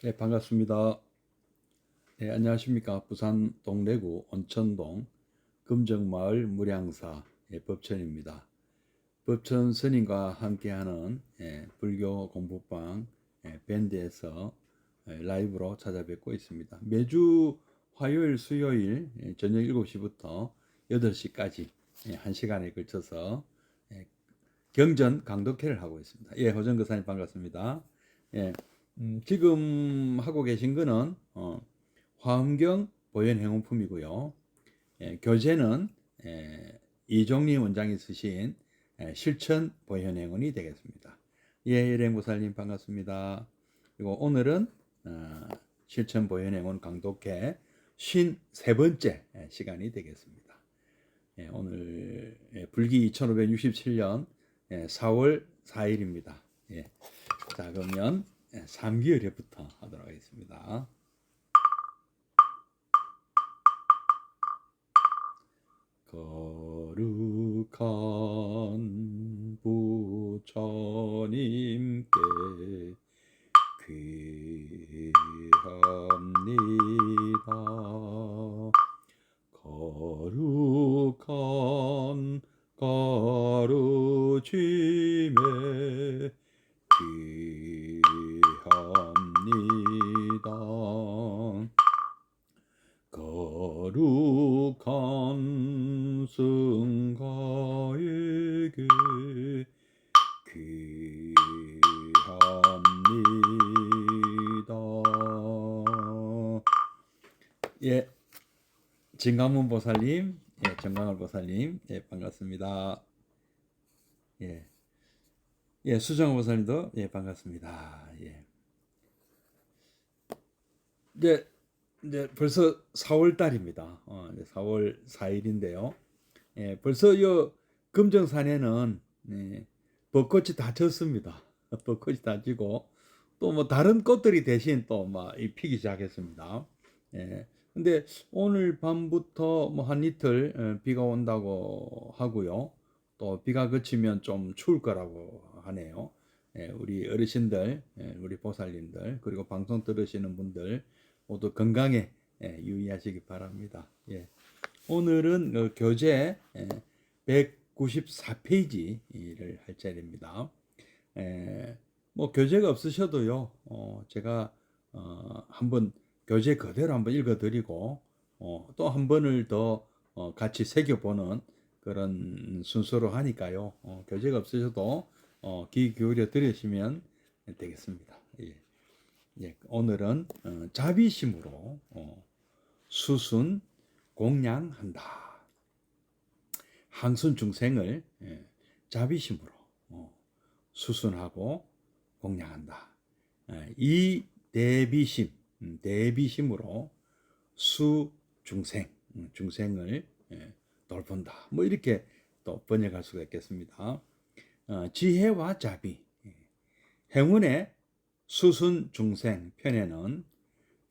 네, 반갑습니다. 네, 안녕하십니까. 부산 동래구 온천동 금정마을 무량사 법천입니다. 법천 스님과 함께하는 불교 공부방 밴드에서 라이브로 찾아뵙고 있습니다. 매주 화요일, 수요일 저녁 7시부터 8시까지 1시간에 걸쳐서 경전 강독회를 하고 있습니다. 예, 호정 교사님 반갑습니다. 예, 지금 하고 계신 거는 화엄경 보현행원품이고요. 교재는 이종리 원장이 쓰신 실천 보현행원이 되겠습니다. 예, 일행보살님 반갑습니다. 그리고 오늘은 실천 보현행원 강독회 53번째 시간이 되겠습니다. 오늘 불기 2567년 4월 4일입니다. 자, 그러면 3기열회부터 하도록 하겠습니다. 거룩한 부처님께 귀합니다. 거룩한 가르침에 귀합니다. 거룩한 승가에게 귀합니다. 예, 진강문 보살님, 정강을 보살님, 반갑습니다. 수정호 보살님도 반갑습니다. 이제 벌써 4월 달입니다. 4월 4일인데요. 벌써 요 금정산에는 벚꽃이 다 졌습니다. 벚꽃이 다 지고 또 뭐 다른 꽃들이 대신 또 막 피기 시작했습니다. 근데 오늘 밤부터 뭐 한 이틀 비가 온다고 하고요. 또 비가 그치면 좀 추울 거라고 하네요. 우리 어르신들, 우리 보살님들, 그리고 방송 들으시는 분들 모두 건강에 유의하시기 바랍니다. 오늘은 교재 194페이지를 할 차례입니다. 뭐 교재가 없으셔도요, 제가 한번 교재 그대로 한번 읽어드리고 또 한 번을 더 같이 새겨보는 그런 순서로 하니까요. 교재가 없으셔도 귀 기울여 들으시면 되겠습니다. 오늘은 자비심으로 수순 공양한다. 항순 중생을 자비심으로 수순하고 공양한다. 이 대비심으로 수중생, 중생을 돌본다. 뭐 이렇게 또 번역할 수가 있겠습니다. 지혜와 자비, 행운의 수순 중생 편에는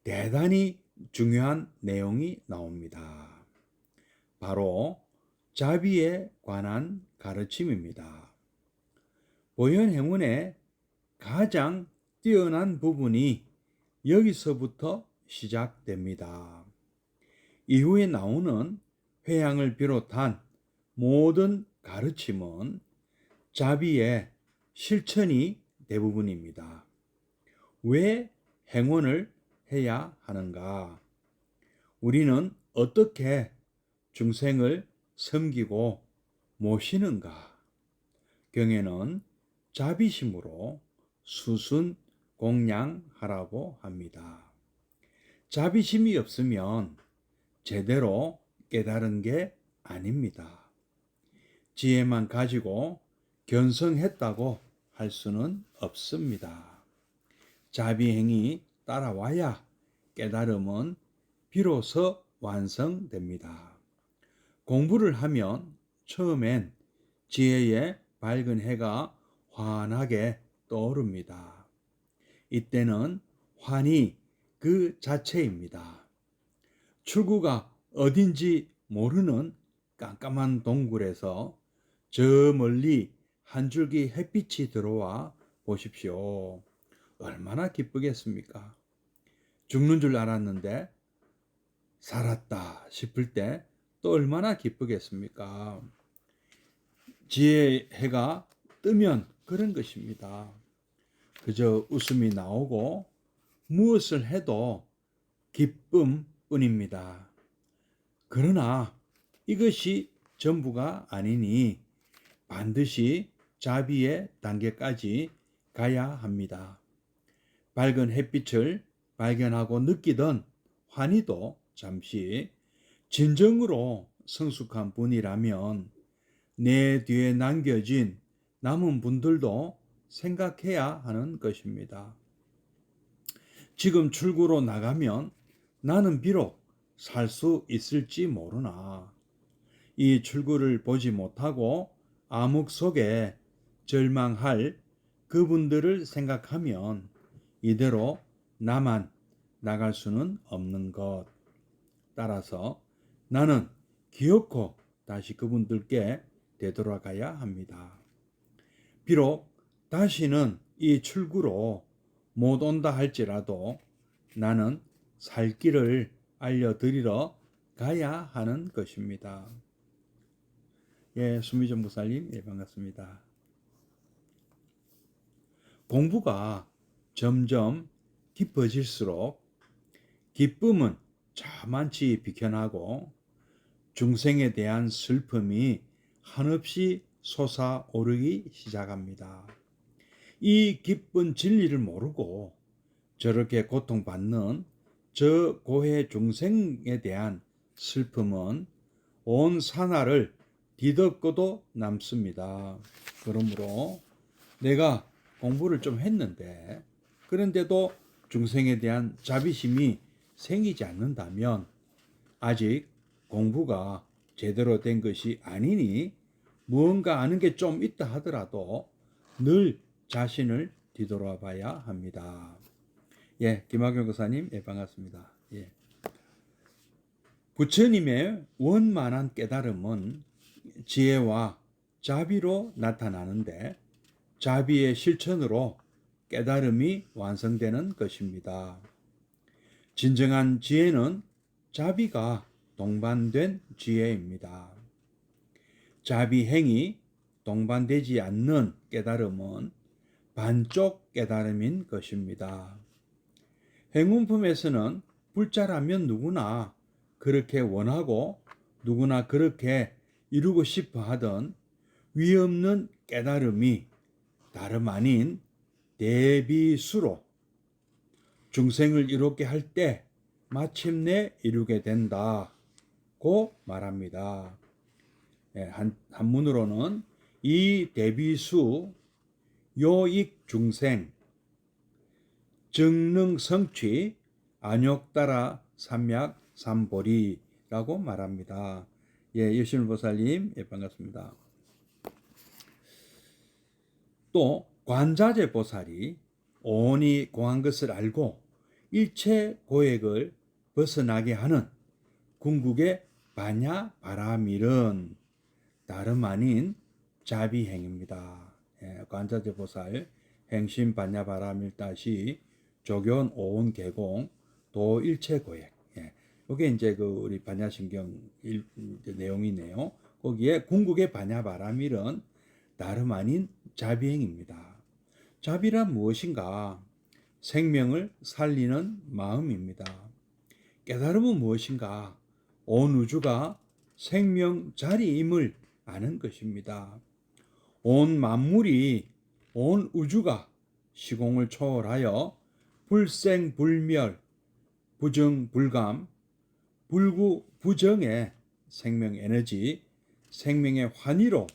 대단히 중요한 내용이 나옵니다. 바로 자비에 관한 가르침입니다. 보현행운의 가장 뛰어난 부분이 여기서부터 시작됩니다. 이후에 나오는 회양을 비롯한 모든 가르침은 자비의 실천이 대부분입니다. 왜 행원을 해야 하는가? 우리는 어떻게 중생을 섬기고 모시는가? 경에는 자비심으로 수순 공양하라고 합니다. 자비심이 없으면 제대로 깨달은 게 아닙니다. 지혜만 가지고 견성했다고 할 수는 없습니다. 자비행이 따라와야 깨달음은 비로소 완성됩니다. 공부를 하면 처음엔 지혜의 밝은 해가 환하게 떠오릅니다. 이때는 환희 그 자체입니다. 출구가 어딘지 모르는 깜깜한 동굴에서 저 멀리 한 줄기 햇빛이 들어와 보십시오. 얼마나 기쁘겠습니까? 죽는 줄 알았는데 살았다 싶을 때 또 얼마나 기쁘겠습니까? 지혜의 해가 뜨면 그런 것입니다. 그저 웃음이 나오고 무엇을 해도 기쁨뿐입니다. 그러나 이것이 전부가 아니니 반드시 자비의 단계까지 가야 합니다. 밝은 햇빛을 발견하고 느끼던 환희도 잠시 진정으로 성숙한 분이라면 내 뒤에 남겨진 남은 분들도 생각해야 하는 것입니다. 지금 출구로 나가면 나는 비록 살 수 있을지 모르나 이 출구를 보지 못하고 암흑 속에 절망할 그분들을 생각하면 이대로 나만 나갈 수는 없는 것. 따라서 나는 기어코 다시 그분들께 되돌아가야 합니다. 비록 다시는 이 출구로 못 온다 할지라도 나는 살 길을 알려드리러 가야 하는 것입니다. 예, 수미정 목사님, 예, 반갑습니다. 공부가 점점 깊어질수록 기쁨은 저만치 비켜나고 중생에 대한 슬픔이 한없이 솟아오르기 시작합니다. 이 기쁜 진리를 모르고 저렇게 고통받는 저 고해 중생에 대한 슬픔은 온 산하를 뒤덮고도 남습니다. 그러므로 내가 공부를 좀 했는데 그런데도 중생에 대한 자비심이 생기지 않는다면 아직 공부가 제대로 된 것이 아니니 무언가 아는 게 좀 있다 하더라도 늘 자신을 뒤돌아 봐야 합니다. 예, 김학용 교사님, 예, 반갑습니다. 예. 부처님의 원만한 깨달음은 지혜와 자비로 나타나는데 자비의 실천으로 깨달음이 완성되는 것입니다. 진정한 지혜는 자비가 동반된 지혜입니다. 자비 행위 동반되지 않는 깨달음은 반쪽 깨달음인 것입니다. 행운품에서는 불자라면 누구나 그렇게 원하고 누구나 그렇게 이루고 싶어 하던 위없는 깨달음이 다름 아닌 대비수로 중생을 이롭게 할 때 마침내 이루게 된다고 말합니다. 한문으로는 이 대비수 요익 중생 정능 성취 안욕따라 삼약 삼보리라고 말합니다. 예, 여신ul 보살님, 예, 반갑습니다. 또 관자재 보살이 온이 공한 것을 알고 일체 고액을 벗어나게 하는 궁극의 바냐 바라밀은 다름 아닌 자비행입니다. 예, 관자재 보살 행심 바냐 바라밀 따시 조견 오온 개공 도 일체 고액. 예, 이게 이제 그 우리 바냐신경 내용이네요. 거기에 궁극의 바냐 바라밀은 다름 아닌 자비행입니다. 자비란 무엇인가? 생명을 살리는 마음입니다. 깨달음은 무엇인가? 온 우주가 생명 자리임을 아는 것입니다. 온 만물이 온 우주가 시공을 초월하여 불생불멸, 부정불감, 불구부정의 생명 에너지, 생명의 환희로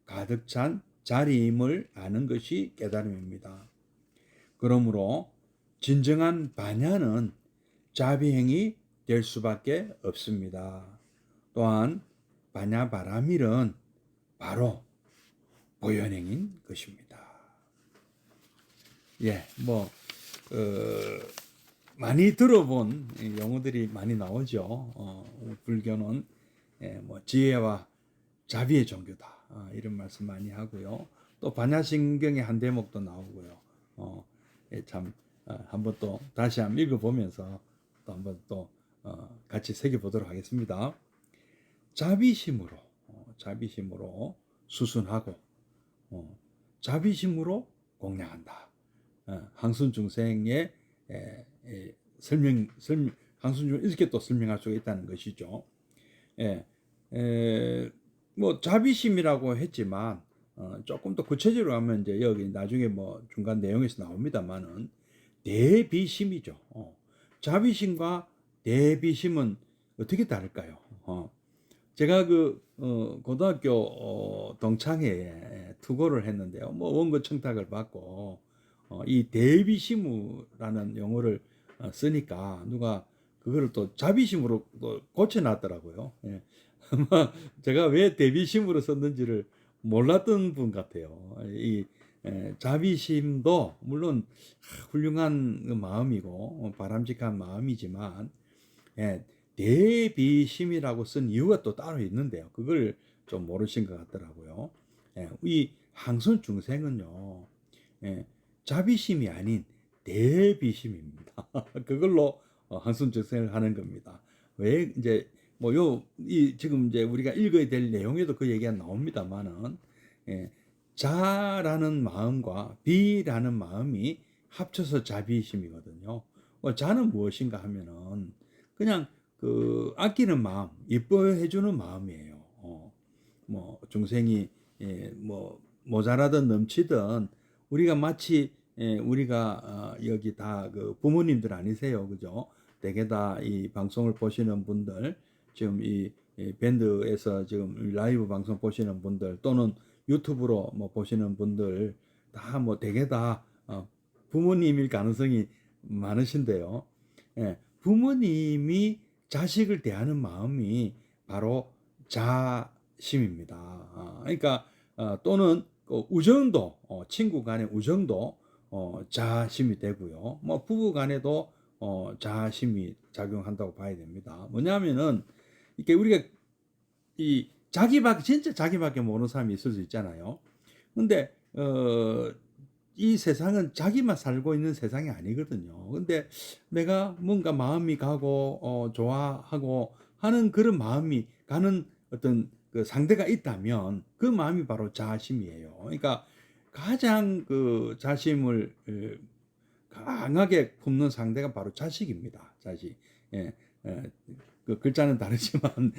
가득 찬 자리임을 아는 것이 깨달음입니다. 그러므로 진정한 반야는 자비행이 될 수밖에 없습니다. 또한 반야바라밀은 바로 보현행인 것입니다. 예, 많이 들어본 용어들이 많이 나오죠. 불교는 지혜와 자비의 종교다. 이런 말씀 많이 하고요. 또 반야신경의 한 대목도 나오고요. 참 한번 또 다시 한번 읽어보면서 또 한번 또 같이 새겨보도록 하겠습니다. 자비심으로 수순하고 자비심으로 공략한다. 항순중생의 설명 항순중 이렇게 또 설명할 수가 있다는 것이죠. 뭐 자비심이라고 했지만 조금 더 구체적으로 하면 이제 여기 나중에 뭐 중간 내용에서 나옵니다만은 대비심이죠. 자비심과 대비심은 어떻게 다를까요? 제가 고등학교 동창회에 투고를 했는데요. 뭐 원고 청탁을 받고 이 대비심이라는 용어를 쓰니까 누가 그거를 또 자비심으로 또 고쳐놨더라고요. 예. 제가 왜 대비심으로 썼는지를 몰랐던 분 같아요. 이 자비심도 물론 훌륭한 마음이고 바람직한 마음이지만 대비심이라고 쓴 이유가 또 따로 있는데요. 그걸 좀 모르신 것 같더라고요. 이 항손 중생은요, 자비심이 아닌 대비심입니다. 그걸로 항손 중생을 하는 겁니다. 왜 이제 지금 이제 우리가 읽어야 될 내용에도 그 얘기가 나옵니다만은 자라는 마음과 비라는 마음이 합쳐서 자비심이거든요. 자는 무엇인가 하면은 그냥 아끼는 마음, 예뻐해주는 마음이에요. 뭐 중생이 뭐 모자라든 넘치든 우리가 마치 우리가 여기 다 부모님들 아니세요, 그죠? 대개 다 이 방송을 보시는 분들, 지금 이 밴드에서 지금 라이브 방송 보시는 분들 또는 유튜브로 뭐 보시는 분들 다 뭐 대개 다 부모님일 가능성이 많으신데요. 부모님이 자식을 대하는 마음이 바로 자심입니다. 그러니까 또는 우정도 친구 간의 우정도 자심이 되고요. 뭐 부부 간에도 자심이 작용한다고 봐야 됩니다. 뭐냐면은 이게 우리가 이 진짜 자기밖에 모르는 사람이 있을 수 있잖아요. 근데 이 세상은 자기만 살고 있는 세상이 아니거든요. 근데 내가 뭔가 마음이 가고 좋아하고 하는 그런 마음이 가는 어떤 그 상대가 있다면 그 마음이 바로 자심이에요. 그러니까 가장 자심을 강하게 품는 상대가 바로 자식입니다. 자식. 예, 그 글자는 다르지만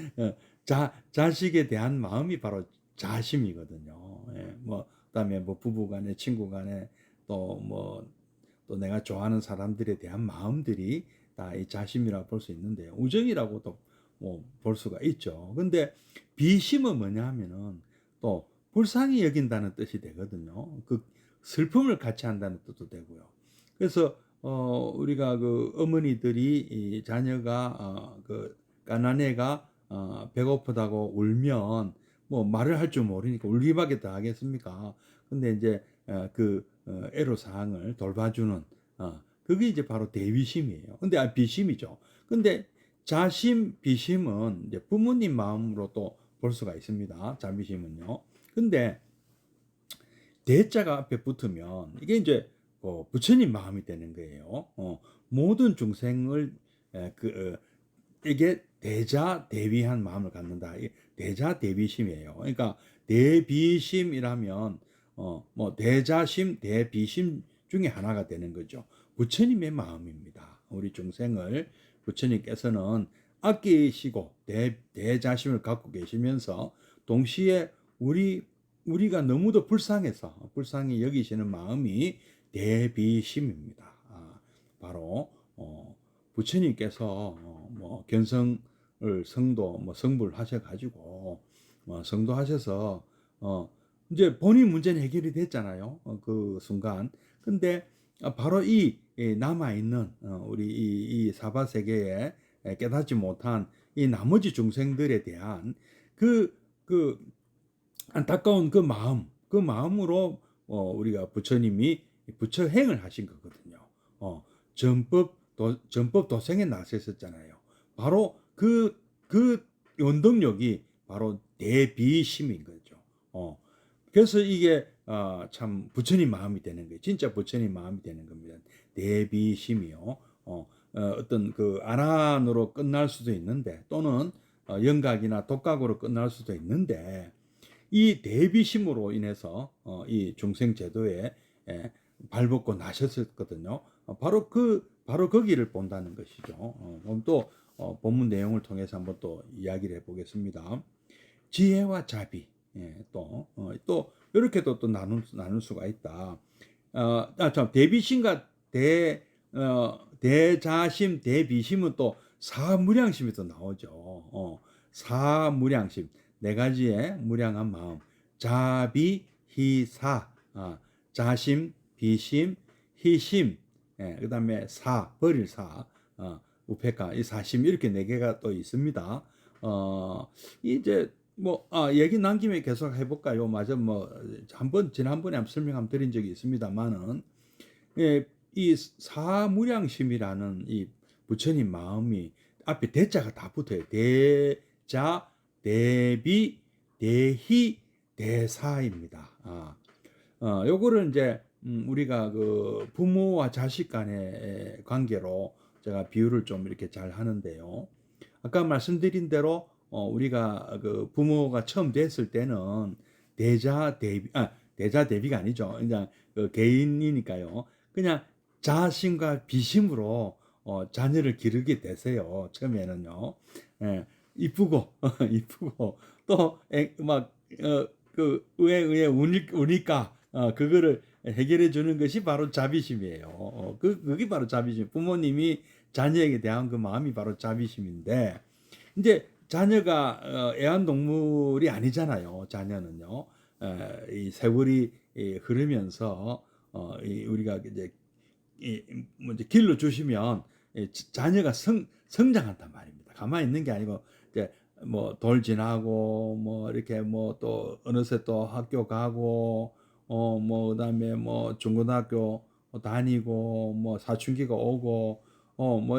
자식에 대한 마음이 바로 자심이거든요. 그다음에 뭐 부부간에 친구간에 또 내가 좋아하는 사람들에 대한 마음들이 다 이 자심이라고 볼 수 있는데요. 우정이라고도 뭐 볼 수가 있죠. 근데 비심은 뭐냐 하면은 또 불쌍히 여긴다는 뜻이 되거든요. 그 슬픔을 같이 한다는 뜻도 되고요. 그래서 우리가 어머니들이 이 자녀가 가난해가 배고프다고 울면 뭐 말을 할 줄 모르니까 울기밖에 더 하겠습니까? 근데 이제 애로사항을 돌봐주는 그게 이제 바로 대비심이에요. 근데 비심이죠. 근데 자심, 비심은 이제 부모님 마음으로 또 볼 수가 있습니다. 자비심은요. 근데 대자가 앞에 붙으면 이게 이제 부처님 마음이 되는 거예요. 모든 중생을 이게 대자 대비한 마음을 갖는다. 대자 대비심이에요. 그러니까 대비심이라면 뭐 대자심, 대비심 중에 하나가 되는 거죠. 부처님의 마음입니다. 우리 중생을 부처님께서는 아끼시고 대자심을 갖고 계시면서 동시에 우리가 너무도 불쌍해서 불쌍히 여기시는 마음이 대비심입니다. 바로 부처님께서 뭐 견성을 성불 하셔가지고 성도하셔서 이제 본인 문제는 해결이 됐잖아요. 그 순간. 근데 바로 이 남아 있는 우리 이 사바 세계에 깨닫지 못한 이 나머지 중생들에 대한 그 안타까운 그 마음으로 우리가 부처님이 부처행을 하신 거거든요. 전법 도생에 나서셨잖아요. 바로 그 원동력이 바로 대비심인 거죠. 그래서 이게 참 부처님 마음이 되는 거예요. 진짜 부처님 마음이 되는 겁니다. 대비심이요. 어떤 그 안한으로 끝날 수도 있는데 또는 영각이나 독각으로 끝날 수도 있는데 이 대비심으로 인해서 이 중생 제도에 발벗고 나셨었거든요. 바로 거기를 본다는 것이죠. 그럼 또 본문 내용을 통해서 한번 또 이야기를 해보겠습니다. 지혜와 자비, 또 이렇게도 또 나눌 수가 있다. 참 대비심과 대자심, 대비심은 또 사무량심이 또 나오죠. 사무량심, 네 가지의 무량한 마음, 자비, 희사, 자심, 비심, 희심, 그다음에 버릴 우페카, 이 사심 이렇게 네 개가 또 있습니다. 이제 얘기 난 김에 계속 해볼까요? 맞아, 지난번에 설명 한번 드린 적이 있습니다만은, 이 사무량심이라는 이 부처님 마음이 앞에 대자가 다 붙어요. 대자, 대비, 대희, 대사입니다. 요거를 이제 우리가 그 부모와 자식 간의 관계로 제가 비유를 좀 이렇게 잘 하는데요. 아까 말씀드린 대로 우리가 그 부모가 처음 됐을 때는 대자 대비가 아니죠. 그냥 그 개인이니까요. 그냥 자신과 비심으로 자녀를 기르게 되세요. 처음에는요. 이쁘고 이쁘고 또 막 그 의에 우니까 그거를 해결해 주는 것이 바로 자비심이에요. 그게 바로 자비심. 부모님이 자녀에게 대한 그 마음이 바로 자비심인데 이제 자녀가 애완동물이 아니잖아요. 자녀는요. 이 세월이 흐르면서 우리가 이제 이제 길러 주시면 자녀가 성장한단 말입니다. 가만히 있는 게 아니고 이제 돌 지나고 이렇게 또 어느새 또 학교 가고 그다음에 중고등학교 다니고 사춘기가 오고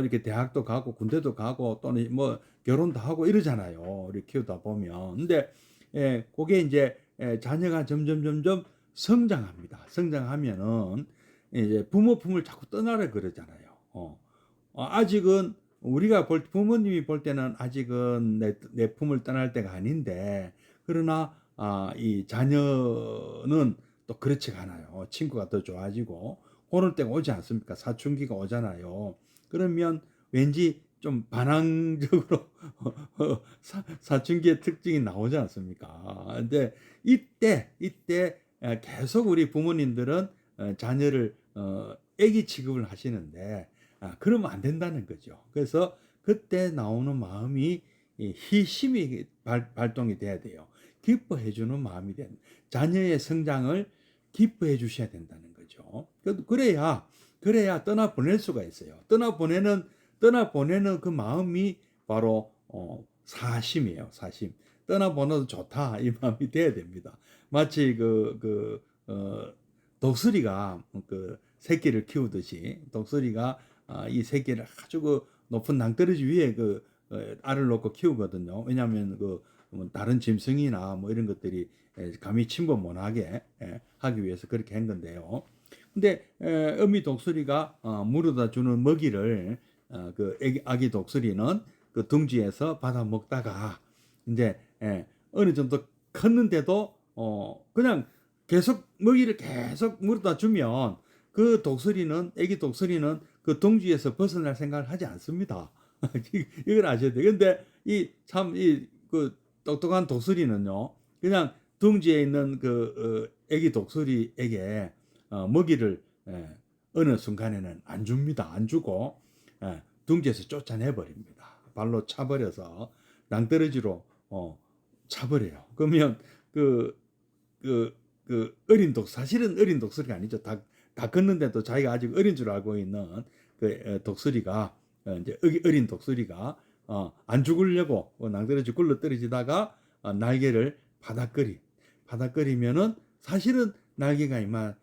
이렇게 대학도 가고 군대도 가고 또는 결혼도 하고 이러잖아요. 이렇게 키우다 보면. 근데 그게 이제 자녀가 점점 성장합니다. 성장하면은 이제 부모 품을 자꾸 떠나려 그러잖아요. 아직은 우리가 부모님이 볼 때는 아직은 내 품을 떠날 때가 아닌데 그러나 이 자녀는 또 그렇지가 않아요. 친구가 더 좋아지고 그럴 때가 오지 않습니까? 사춘기가 오잖아요. 그러면 왠지 좀 반항적으로 사춘기의 특징이 나오지 않습니까? 근데 이때 계속 우리 부모님들은 자녀를 애기 취급을 하시는데 그러면 안 된다는 거죠. 그래서 그때 나오는 마음이 희심이 발동이 돼야 돼요. 기뻐해 주는 마음이 된 자녀의 성장을 기뻐해 주셔야 된다는 거죠. 그래야 떠나 보낼 수가 있어요. 떠나 보내는 그 마음이 바로 사심이에요. 사심. 떠나 보내도 좋다 이 마음이 돼야 됩니다. 마치 독수리가 그 새끼를 키우듯이 독수리가 이 새끼를 아주 그 높은 낭떠러지 위에 알을 놓고 키우거든요. 왜냐하면 다른 짐승이나 이런 것들이 감히 침범 못하게 하기 위해서 그렇게 한 건데요. 근데 어미 독수리가 물어다 주는 먹이를 그 아기 독수리는 그 둥지에서 받아 먹다가 이제 어느 정도 컸는데도 그냥 계속 먹이를 계속 물어다 주면 그 아기 독수리는 그 둥지에서 벗어날 생각을 하지 않습니다. 이걸 아셔야 돼요. 근데 그 똑똑한 독수리는요, 그냥 둥지에 있는 아기 독수리에게 먹이를 어느 순간에는 안 줍니다. 안 주고 둥지에서 쫓아내 버립니다. 발로 차버려서 낭떠러지로 차버려요. 그러면 사실은 어린 독수리가 아니죠. 다 컸는데도 자기가 아직 어린 줄 알고 있는 독수리가 이제 어린 독수리가 안 죽으려고 낭떠러지 굴러 떨어지다가 날개를 바닥거리면은 사실은 날개가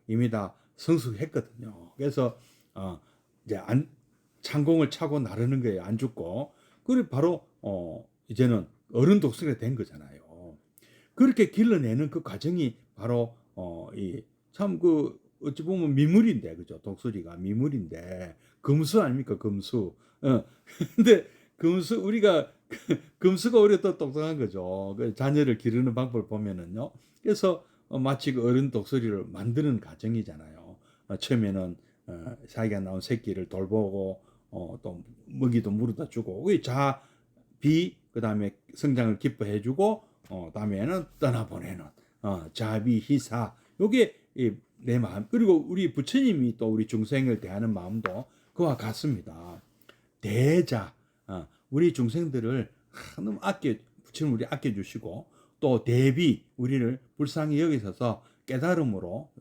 이미 다 성숙했거든요. 그래서 이제 창공을 차고 나르는 거예요. 안 죽고. 그리고 바로 이제는 어른 독수리가 된 거잖아요. 그렇게 길러내는 그 과정이 바로 이 참 그 어찌 보면 미물인데 그죠? 독수리가 미물인데 금수 아닙니까? 금수. 근데 금수 우리가 금수가 오히려 더 똑똑한 거죠. 그 자녀를 기르는 방법을 보면은요. 그래서 마치 그 어른 독수리를 만드는 과정이잖아요. 처음에는 자기가 낳은 새끼를 돌보고 또 먹이도 물어다 주고 그 자비 그다음에 성장을 기뻐해 주고 다음에는 떠나보내는 자비 희사 요게 내 마음 그리고 우리 부처님이 또 우리 중생을 대하는 마음도 그와 같습니다. 대자 우리 중생들을 너무 부처님 우리 아껴주시고 또 대비 우리를 불쌍히 여기셔서 깨달음으로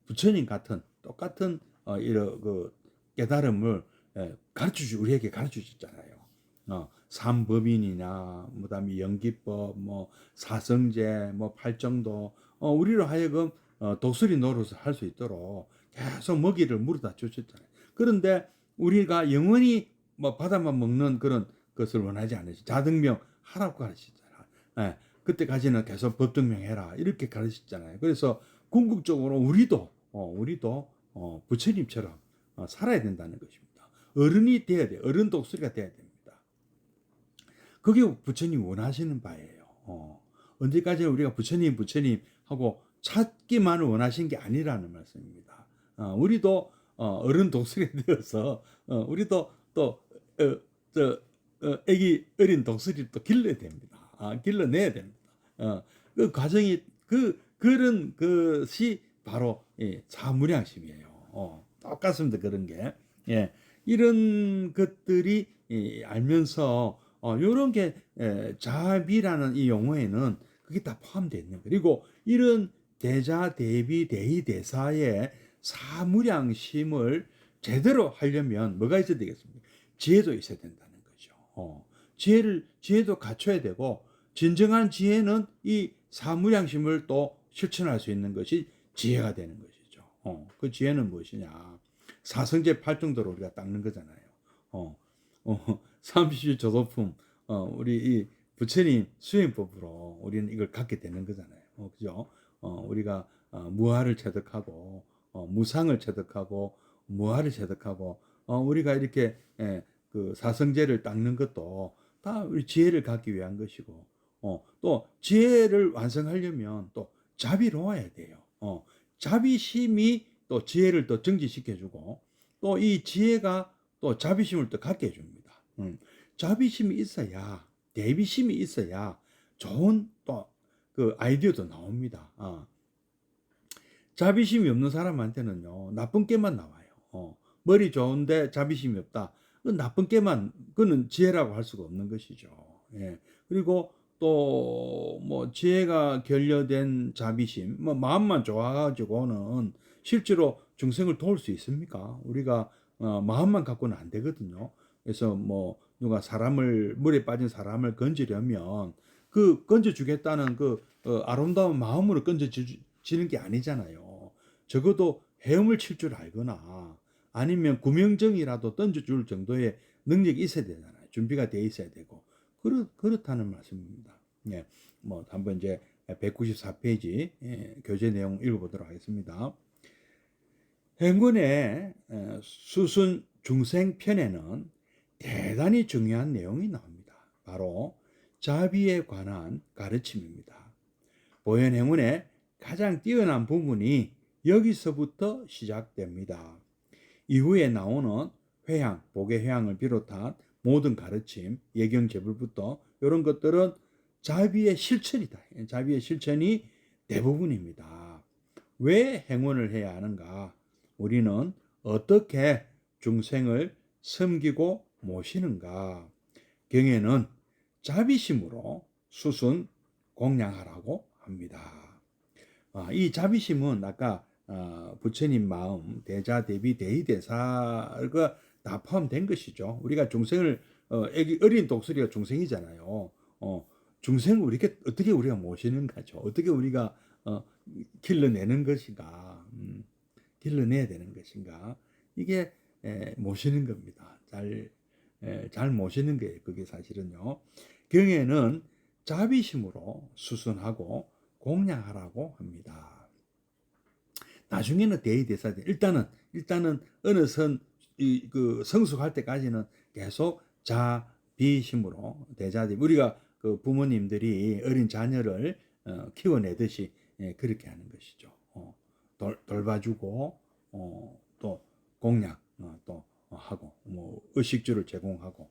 부처님 같은 똑같은 이런 그 깨달음을 우리에게 가르쳐 주셨잖아요. 삼법인이나 그다음에 연기법, 뭐 사성제, 뭐 팔정도 우리로 하여금 독수리 노릇을 할 수 있도록 계속 먹이를 물어다 주셨잖아요. 그런데 우리가 영원히 뭐 바다만 먹는 그런 것을 원하지 않으시. 자등명 하라고 가르치잖아. 예, 그때까지는 계속 법등명 해라 이렇게 가르치잖아요. 그래서 궁극적으로 우리도 부처님처럼 살아야 된다는 것입니다. 어른이 돼야 돼. 어른 독수리가 돼야 됩니다. 그게 부처님 원하시는 바예요. 언제까지 우리가 부처님 하고 찾기만을 원하신 게 아니라는 말씀입니다. 우리도 어른 독수리 되어서 우리도 또 애기 어린 독수리를 또 길러야 됩니다. 길러내야 됩니다. 그 과정이 그런 것이 바로 사무량심이에요. 똑같습니다. 그런 게 이런 것들이 알면서 요런 게 자비라는 이 용어에는 그게 다 포함되어 있는 거예요. 그리고 이런 대자, 대비, 대의, 대사의 사무량심을 제대로 하려면 뭐가 있어야 되겠습니까? 지혜도 있어야 된다는 거죠. 지혜도 갖춰야 되고 진정한 지혜는 이 사무량심을 또 실천할 수 있는 것이 지혜가 되는 것이죠. 그 지혜는 무엇이냐? 사성제 팔정도로 우리가 닦는 거잖아요. 30일 조도품 우리 이 부처님 수행법으로 우리는 이걸 갖게 되는 거잖아요. 그죠? 우리가 무아를 체득하고 무상을 체득하고 무아를 체득하고 우리가 이렇게 그 사성제를 닦는 것도 다 우리 지혜를 갖기 위한 것이고 또 지혜를 완성하려면 또 자비로워야 돼요. 자비심이 또 지혜를 또 증진시켜주고 또 이 지혜가 또 자비심을 또 갖게 해줍니다. 자비심이 있어야 대비심이 있어야 좋은 또 그 아이디어도 나옵니다. 자비심이 없는 사람한테는요 나쁜 깨만 나와요. 머리 좋은데 자비심이 없다. 그 나쁜 깨만 그는 지혜라고 할 수가 없는 것이죠. 예. 그리고 또 뭐 지혜가 결여된 자비심, 뭐 마음만 좋아가지고는 실제로 중생을 도울 수 있습니까? 우리가 마음만 갖고는 안 되거든요. 그래서 뭐 누가 물에 빠진 사람을 건지려면 그 건져주겠다는 그 아름다운 마음으로 건져지는 게 아니잖아요. 적어도 헤엄을 칠 줄 알거나 아니면 구명정이라도 던져줄 정도의 능력이 있어야 되잖아요. 준비가 돼 있어야 되고 그렇다는 말씀입니다. 예, 뭐 한번 이제 194페이지 교재 내용 읽어보도록 하겠습니다. 행군의 수순 중생편에는 대단히 중요한 내용이 나옵니다. 바로 자비에 관한 가르침입니다. 보현행운의 가장 뛰어난 부분이 여기서부터 시작됩니다. 이후에 나오는 회향, 복의 회향을 비롯한 모든 가르침, 예경제불부터 이런 것들은 자비의 실천이다. 자비의 실천이 대부분입니다. 왜 행운을 해야 하는가? 우리는 어떻게 중생을 섬기고 모시는가? 경에는 자비심으로 수순 공양하라고 합니다. 이 자비심은 아까 부처님 마음, 대자, 대비, 대의, 대사가 다 포함된 것이죠. 우리가 중생을 어린 독수리가 중생이잖아요. 중생을 어떻게 우리가 모시는가죠. 어떻게 우리가 길러내는 것인가. 길러내야 되는 것인가. 이게 모시는 겁니다. 잘 모시는 거예요. 그게 사실은요. 경에는 자비심으로 수순하고 공양하라고 합니다. 나중에는 대의대사 일단은 어느 그 성숙할 때까지는 계속 자비심으로 대자비 우리가 그 부모님들이 어린 자녀를 키워내듯이 그렇게 하는 것이죠. 돌봐주고 또 공양 또 하고 뭐 의식주를 제공하고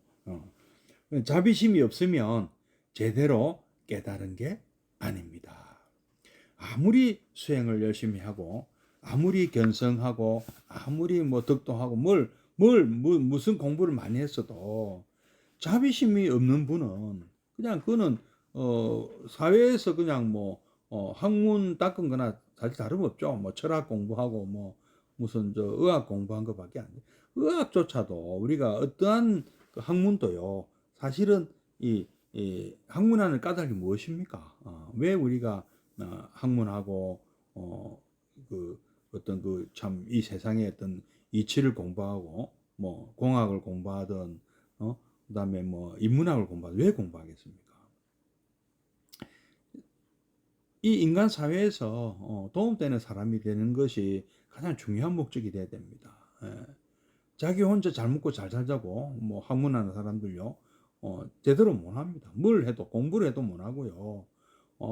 자비심이 없으면 제대로 깨달은 게 아닙니다. 아무리 수행을 열심히 하고 아무리 견성하고 아무리 뭐 덕도하고 무슨 공부를 많이 했어도 자비심이 없는 분은 그냥 그는 사회에서 그냥 뭐 학문 닦은 거나 사실 다름없죠. 뭐 철학 공부하고 뭐 무슨 저 의학 공부한 것밖에 안 돼. 의학조차도 우리가 어떠한 그 학문도요. 사실은 이 학문하는 까닭이 무엇입니까? 왜 우리가 학문하고 그 어떤 그 참 이 세상의 어떤 이치를 공부하고 뭐 공학을 공부하든 그다음에 뭐 인문학을 공부하든 왜 공부하겠습니까? 이 인간 사회에서 도움되는 사람이 되는 것이 가장 중요한 목적이 돼야 됩니다. 예. 자기 혼자 잘 먹고 잘 살자고 뭐 학문하는 사람들요 제대로 못합니다. 뭘 해도 공부를 해도 못하고요.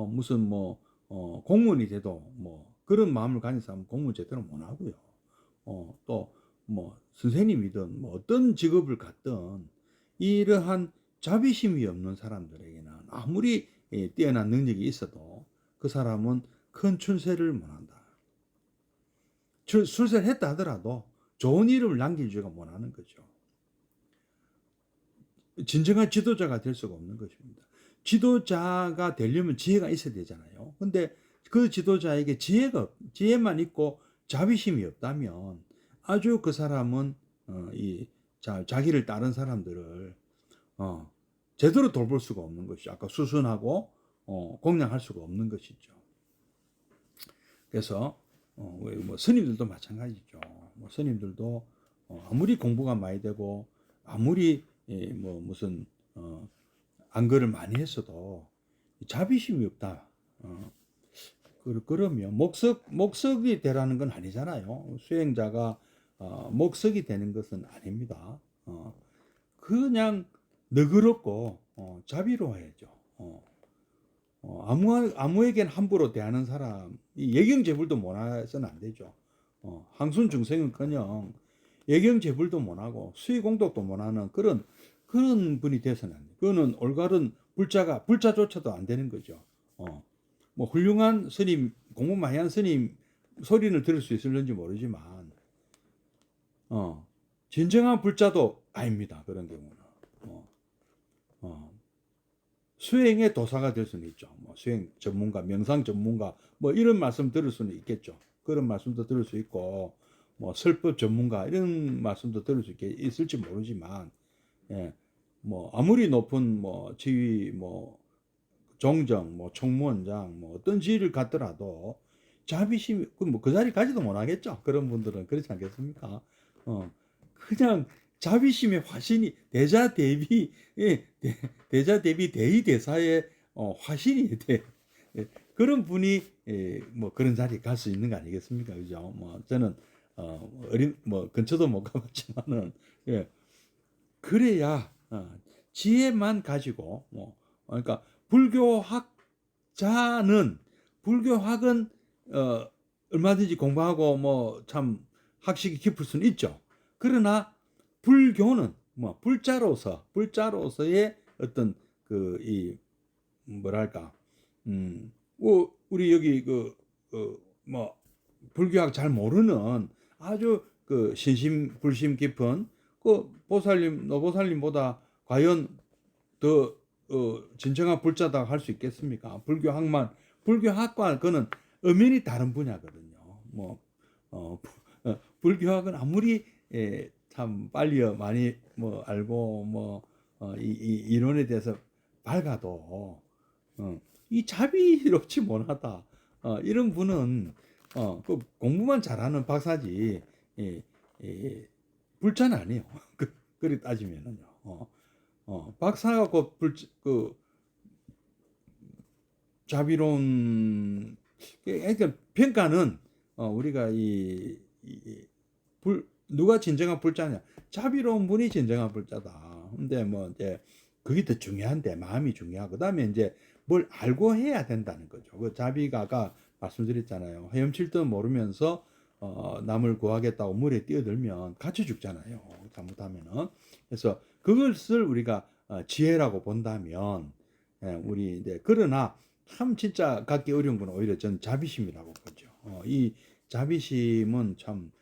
무슨 뭐 공무원이 돼도 뭐 그런 마음을 가진 사람은 공무원 제대로 못하고요. 또 뭐 선생님이든 뭐 어떤 직업을 갖든 이러한 자비심이 없는 사람들에게는 아무리 뛰어난 능력이 있어도 그 사람은 큰 출세를 못한다. 출세를 했다 하더라도 좋은 이름을 남길 가 못하는 거죠. 진정한 지도자가 될 수가 없는 것입니다. 지도자가 되려면 지혜가 있어야 되잖아요. 근데 그 지도자에게 지혜만 있고 자비심이 없다면 아주 그 사람은 자기를 따른 사람들을 제대로 돌볼 수가 없는 것이죠. 아까 수순하고 공양할 수가 없는 것이죠. 그래서 뭐 스님들도 마찬가지죠. 뭐 스님들도 아무리 공부가 많이 되고 아무리 뭐 무슨 안거를 많이 했어도 자비심이 없다. 그러면 목석이 되라는 건 아니잖아요. 수행자가 목석이 되는 것은 아닙니다. 그냥 너그럽고 자비로워야죠. 아무에겐 함부로 대하는 사람, 예경재불도 못해서는 안 되죠. 항순중생은커녕 예경재불도 못하고 수의공덕도 못하는 그런 분이 돼서는 안 돼요. 그거는 올바른 불자조차도 안 되는 거죠. 뭐 훌륭한 스님, 공부 많이 한 스님 소리는 들을 수 있을는지 모르지만 진정한 불자도 아닙니다. 그런 경우는 수행의 도사가 될 수는 있죠. 뭐 수행 전문가, 명상 전문가 뭐 이런 말씀 들을 수는 있겠죠. 그런 말씀도 들을 수 있고 뭐 설법 전문가 이런 말씀도 들을 수 있을지 모르지만 뭐 아무리 높은 뭐 지위 뭐 종정 뭐 총무원장 뭐 어떤 지위를 갖더라도 자비심이 그 자리 가지도 못하겠죠. 그런 분들은 그렇지 않겠습니까? 그냥 자비심의 화신이 대자 대비 대의 대사의 화신이 돼. 그런 분이 뭐 그런 자리에 갈 수 있는 거 아니겠습니까? 그죠? 뭐 저는 뭐 근처도 못 가봤지만은 그래야 지혜만 가지고 뭐 그러니까 불교학은 얼마든지 공부하고 뭐 참 학식이 깊을 수는 있죠. 그러나 불교는 뭐 불자로서의 어떤 이 뭐랄까 뭐 우리 여기 뭐 불교학 잘 모르는 아주 불심 깊은 노보살님보다 과연 더 진정한 불자다 할 수 있겠습니까? 불교학과 그는 엄연히 다른 분야거든요. 뭐 불교학은 아무리 참 빨리 많이 뭐 알고 뭐 이 이론에 대해서 밝아도 이 자비롭지 못하다. 이런 분은 그 공부만 잘하는 박사지 불자는 아니에요. 그리 따지면은요. 박사가 자비로운 그러니까 평가는 우리가 누가 진정한 불자냐? 자비로운 분이 진정한 불자다. 근데 뭐 이제 그게 더 중요한데 마음이 중요하고 그다음에 이제 뭘 알고 해야 된다는 거죠. 그 자비가 아까 말씀드렸잖아요. 헤엄칠 듯 모르면서 남을 구하겠다고 물에 뛰어들면 갇혀 죽잖아요. 잘못하면은. 그래서 그것을 우리가 지혜라고 본다면 우리 이제 그러나 참 진짜 갖기 어려운 건 오히려 전 자비심이라고 보죠. 이 자비심은 참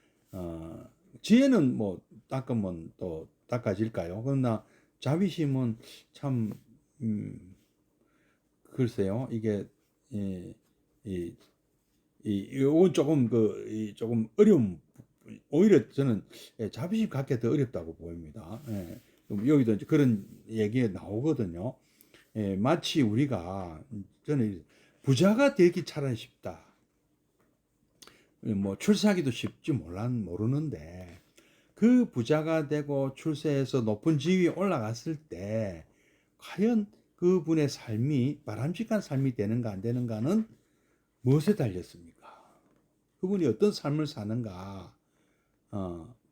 지혜는 뭐 닦으면 또 닦아질까요? 그러나 자비심은 참 글쎄요. 이게 이, 이, 이건 조금 조금 어려움. 오히려 저는 자비심 갖기 더 어렵다고 보입니다. 여기도 이제 그런 얘기 나오거든요. 마치 우리가 저는 부자가 되기 차라리 쉽다. 뭐 출세하기도 쉽지 모르는데 그 부자가 되고 출세해서 높은 지위에 올라갔을 때 과연 그분의 삶이 바람직한 삶이 되는가 안 되는가는 무엇에 달렸습니까? 그분이 어떤 삶을 사는가?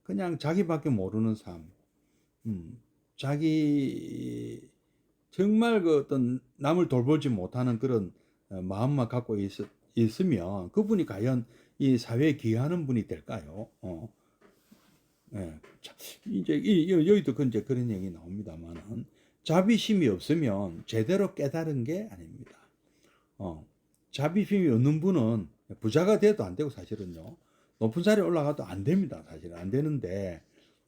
그냥 자기밖에 모르는 삶, 자기 정말 그 어떤 남을 돌보지 못하는 그런 마음만 갖고 있으면 그분이 과연 이 사회에 기여하는 분이 될까요? 예. 이제 여기도 이제 그런 얘기 나옵니다만은 자비심이 없으면 제대로 깨달은 게 아닙니다. 자비심이 없는 분은 부자가 돼도 안 되고 사실은요. 높은 자리에 올라가도 안 됩니다. 사실은 안 되는데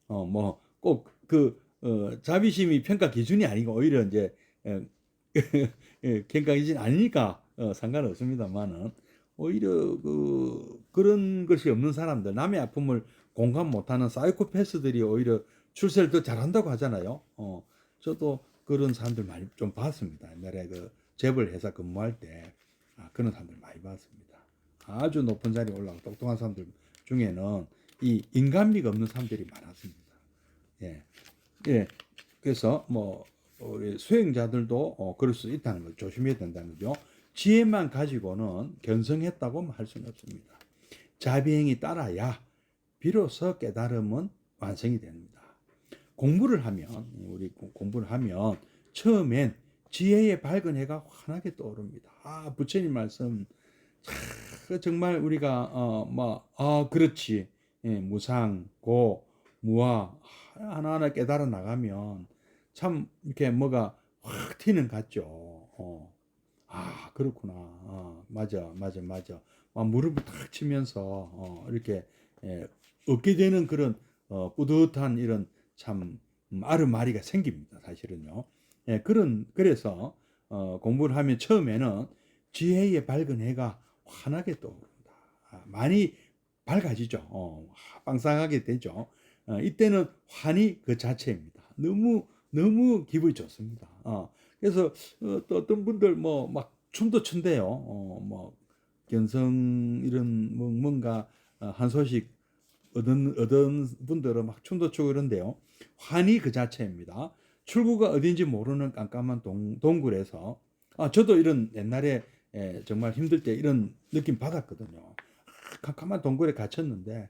뭐 꼭 자비심이 평가 기준이 아니고 오히려 이제 평가 기준이 아니니까 상관없습니다만은 오히려 그런 것이 없는 사람들 남의 아픔을 공감 못하는 사이코패스들이 오히려 출세를 더 잘한다고 하잖아요. 저도 그런 사람들 많이 좀 봤습니다. 옛날에 그 재벌 회사 근무할 때 그런 사람들 많이 봤습니다. 아주 높은 자리에 올라가 똑똑한 사람들 중에는 이 인간미가 없는 사람들이 많았습니다. 예, 예. 그래서 뭐 우리 수행자들도 그럴 수 있다는 걸 조심해야 된다는 거죠. 지혜만 가지고는 견성했다고 할 수는 없습니다. 자비행이 따라야 비로소 깨달음은 완성이 됩니다. 공부를 하면 처음엔 지혜의 밝은 해가 환하게 떠오릅니다. 부처님 말씀 정말 우리가 그렇지. 무상, 고, 무아 하나하나 깨달아 나가면 참 이렇게 뭐가 확 튀는 것 같죠. 그렇구나. 맞아. 무릎을 탁 치면서 이렇게 얻게 되는 그런 뿌듯한 이런 참 아르마리가 생깁니다. 사실은요. 그래서 공부를 하면 처음에는 지혜의 밝은 해가 환하게 떠오릅니다. 많이 밝아지죠. 빵상하게 되죠. 이때는 환희 그 자체입니다. 너무 기분이 좋습니다. 그래서 또 어떤 분들 뭐 막 춤도 춘대요. 뭐 견성 이런 뭔가 한 소식 얻은 분들은 막 춤도 추고 이런데요. 환희 그 자체입니다. 출구가 어딘지 모르는 깜깜한 동굴에서 저도 이런 옛날에 정말 힘들 때 이런 느낌 받았거든요. 깜깜한 동굴에 갇혔는데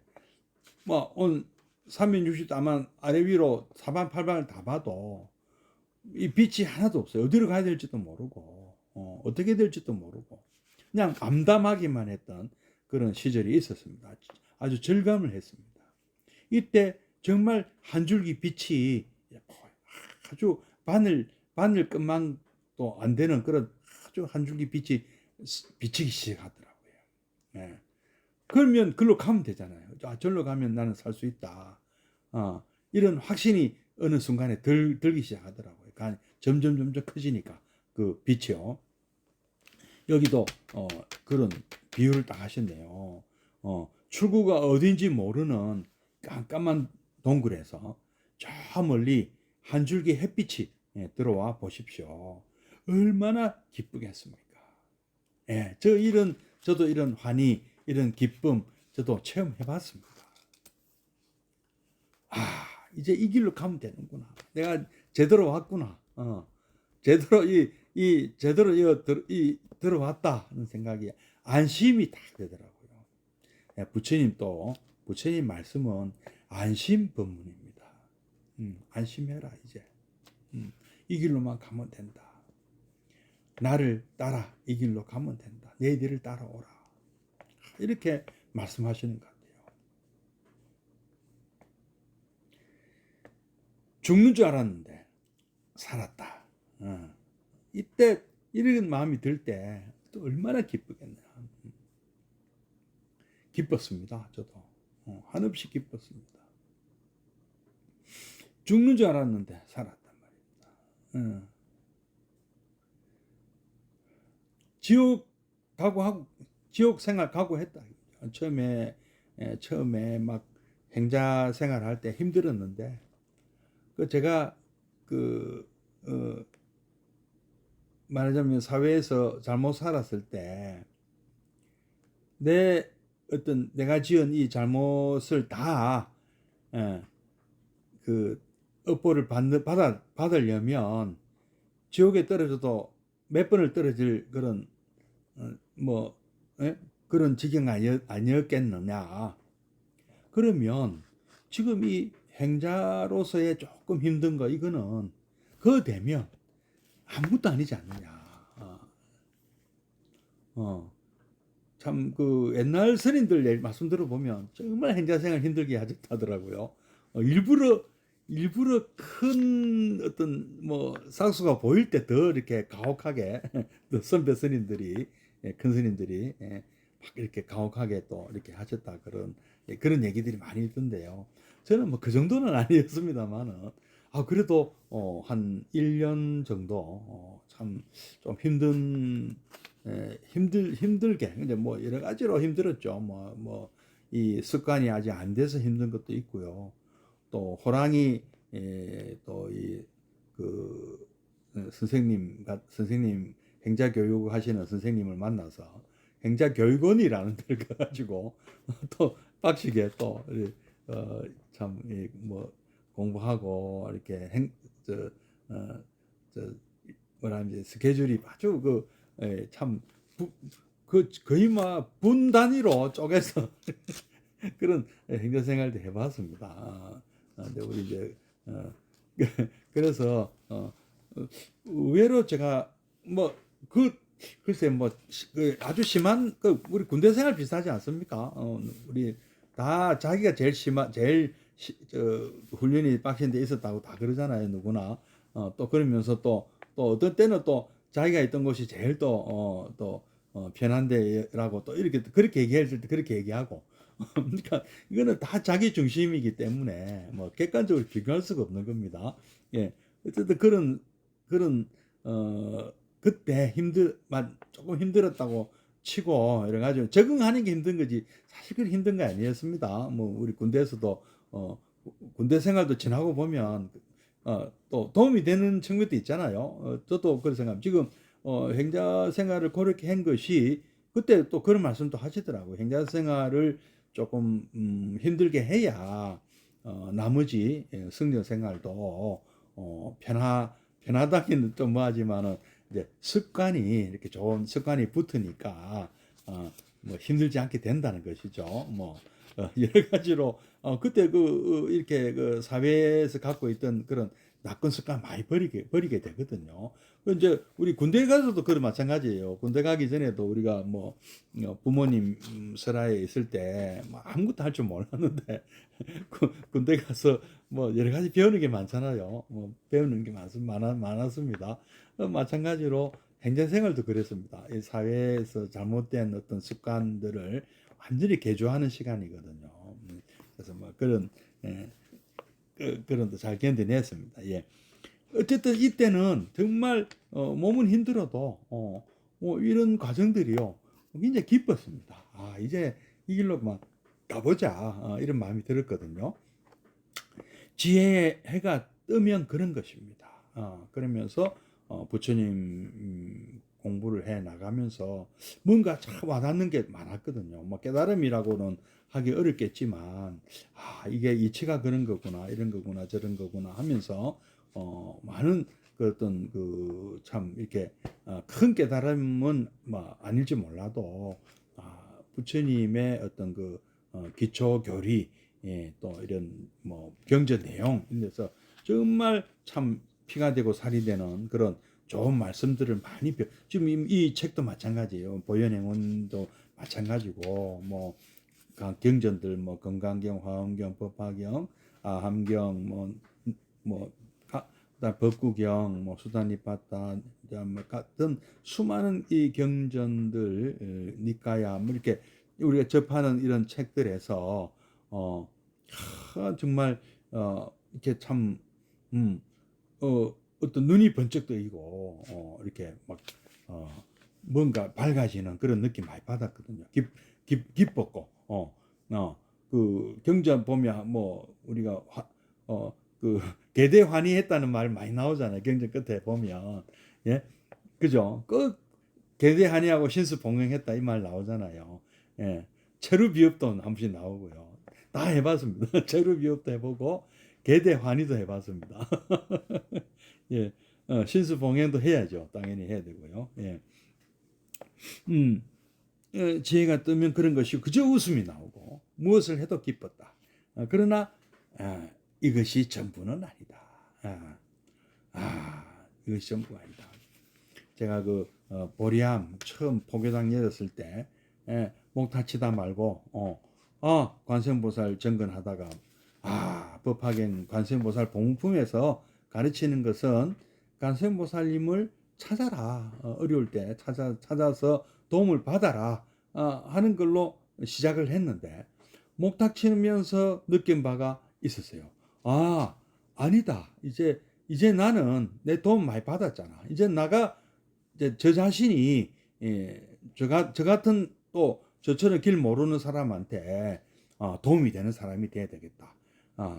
온 360도 아마 아래 위로 사방팔방을 다 봐도 이 빛이 하나도 없어요. 어디로 가야 될지도 모르고 어떻게 될지도 모르고 그냥 암담하기만 했던 그런 시절이 있었습니다. 아주 절감을 했습니다. 이때 정말 한 줄기 빛이 아주 바늘끝만도 안 되는 그런 아주 한 줄기 빛이 비치기 시작하더라고요. 그러면 글로 가면 되잖아요. 절로 가면 나는 살 수 있다. 이런 확신이 어느 순간에 들기 시작하더라고요. 점점 커지니까 그 빛이요. 여기도 그런 비유를 딱 하셨네요. 출구가 어딘지 모르는 깜깜한 동굴에서 저 멀리 한 줄기 햇빛이 들어와 보십시오. 얼마나 기쁘겠습니까? 저도 이런 환희, 이런 기쁨 저도 체험해봤습니다. 이제 이 길로 가면 되는구나. 내가 제대로 왔구나. 제대로 제대로 들어왔다는 생각이 안심이 딱 되더라고요. 부처님 말씀은 안심 법문입니다. 안심해라 이제. 이 길로만 가면 된다. 나를 따라 이 길로 가면 된다. 내 뒤를 따라오라. 이렇게 말씀하시는 것 같아요. 죽는 줄 알았는데 살았다. 이때 이런 마음이 들 때 또 얼마나 기쁘겠냐. 기뻤습니다. 저도 한없이 기뻤습니다. 죽는 줄 알았는데 살았단 말입니다. 지옥 생활 각오했다. 처음에 막 행자 생활할 때 힘들었는데 제가 말하자면 사회에서 잘못 살았을 때 내가 지은 이 잘못을 다 업보를 받으려면 지옥에 떨어져도 몇 번을 떨어질 그런 그런 지경 아니었겠느냐. 그러면 지금 이 행자로서의 조금 힘든 거 이거는 그거 되면 아무것도 아니지 않느냐. 참 옛날 스님들 말씀 들어보면 정말 행자생활 힘들게 하셨다더라고요. 일부러 큰 어떤 삭수가 보일 때 더 이렇게 가혹하게 선배 스님들이 큰 스님들이 막 이렇게 가혹하게 또 이렇게 하셨다 그런 얘기들이 많이 있던데요. 저는 그 정도는 아니었습니다만은 그래도 한 1년 정도 참 좀 힘들게 이제 여러 가지로 힘들었죠. 이 습관이 아직 안 돼서 힘든 것도 있고요. 또 호랑이 또 선생님 행자 교육 하시는 선생님을 만나서 행자 교육원이라는 데를 가가지고 또 빡시게 또 참 공부하고 이렇게 스케줄이 아주 참 거의 분 단위로 쪼개서 그런 행정 생활도 해봤습니다. 근데 우리 이제 그래서 의외로 제가 글쎄 아주 심한 우리 군대 생활 비슷하지 않습니까? 우리 다 자기가 제일 훈련이 빡신 데 있었다고 다 그러잖아요, 누구나. 또 그러면서 또 어떤 때는 또 자기가 있던 곳이 제일 또 편한 데라고 또 이렇게 그렇게 얘기할 때 그렇게 얘기하고. 그러니까 이거는 다 자기 중심이기 때문에 객관적으로 비교할 수가 없는 겁니다. 예, 어쨌든 그런 그때 조금 힘들었다고 치고 여러 가지 적응하는 게 힘든 거지 사실 그렇게 힘든 거 아니었습니다. 우리 군대에서도 군대 생활도 지나고 보면 또 도움이 되는 측면도 있잖아요. 저도 그런 생각. 지금 행자 생활을 그렇게 한 것이 그때 또 그런 말씀도 하시더라고요. 행자 생활을 조금 힘들게 해야 나머지 승려 생활도 편하다기는 좀 뭐하지만은 이제 습관이 이렇게 좋은 습관이 붙으니까 힘들지 않게 된다는 것이죠. 여러 가지로 그때 이렇게 사회에서 갖고 있던 그런 나쁜 습관 많이 버리게 되거든요. 이제 우리 군대 가서도 그런 마찬가지예요. 군대 가기 전에도 우리가 부모님 설하에 있을 때 아무것도 할 줄 몰랐는데 군대 가서 여러 가지 배우는 게 많잖아요. 배우는 게 많았습니다. 마찬가지로 행정생활도 그랬습니다. 이 사회에서 잘못된 어떤 습관들을 완전히 개조하는 시간이거든요. 그래서 그런 잘 견뎌냈습니다. 예. 어쨌든 이때는 정말 몸은 힘들어도 이런 과정들이요 굉장히 기뻤습니다. 이제 이 길로 가보자 이런 마음이 들었거든요. 지혜의 해가 뜨면 그런 것입니다. 그러면서 부처님 공부를 해 나가면서 뭔가 참 와닿는 게 많았거든요. 깨달음이라고는 하기 어렵겠지만 이게 이치가 그런 거구나 이런 거구나 저런 거구나 하면서 많은 어떤 참 이렇게 큰 깨달음은 아닐지 몰라도 부처님의 어떤 기초 교리, 예, 또 이런 뭐 경전 내용 이런 데서 정말 참 피가 되고 살이 되는 그런 좋은 말씀들을 많이 지금 이 책도 마찬가지예요. 보현행원도 마찬가지고 뭐 경전들 뭐 건강경, 화엄경, 법화경, 아함경 뭐 법구경, 뭐 수다니파타 뭐 같은 수많은 이 경전들 니까야 뭐 이렇게 우리가 접하는 이런 책들에서 정말 이렇게 참 어떤 눈이 번쩍 뜨이고 이렇게 막 뭔가 밝아지는 그런 느낌 많이 받았거든요. 기뻤고 그 경전 보면 뭐 우리가 그 계대환희했다는 말 많이 나오잖아요. 경전 끝에 보면 예 그죠? 그 계대환희하고 신수봉행했다 이 말 나오잖아요. 예 체루비읍도 한 번씩 나오고요. 다 해봤습니다. 체루비읍도 해보고 계대환희도 해봤습니다. 예, 신수봉행도 해야죠. 당연히 해야 되고요. 예, 지혜가 뜨면 그런 것이 그저 웃음이 나오고 무엇을 해도 기뻤다. 그러나 이것이 전부는 아니다. 이것이 전부가 아니다. 제가 그 보리암 처음 포교당 열었을 때 목타치다 말고 관세음보살 정근하다가 법화경 관세음보살 봉품에서 가르치는 것은 관세음보살님을 찾아라. 어려울 때 찾아서 도움을 받아라 하는 걸로 시작을 했는데 목탁치면서 느낀 바가 있었어요. 아니다. 이제 나는 내 도움 많이 받았잖아. 이제 나가 이제 저 자신이 저 같은 또 저처럼 길 모르는 사람한테 도움이 되는 사람이 돼야 되겠다.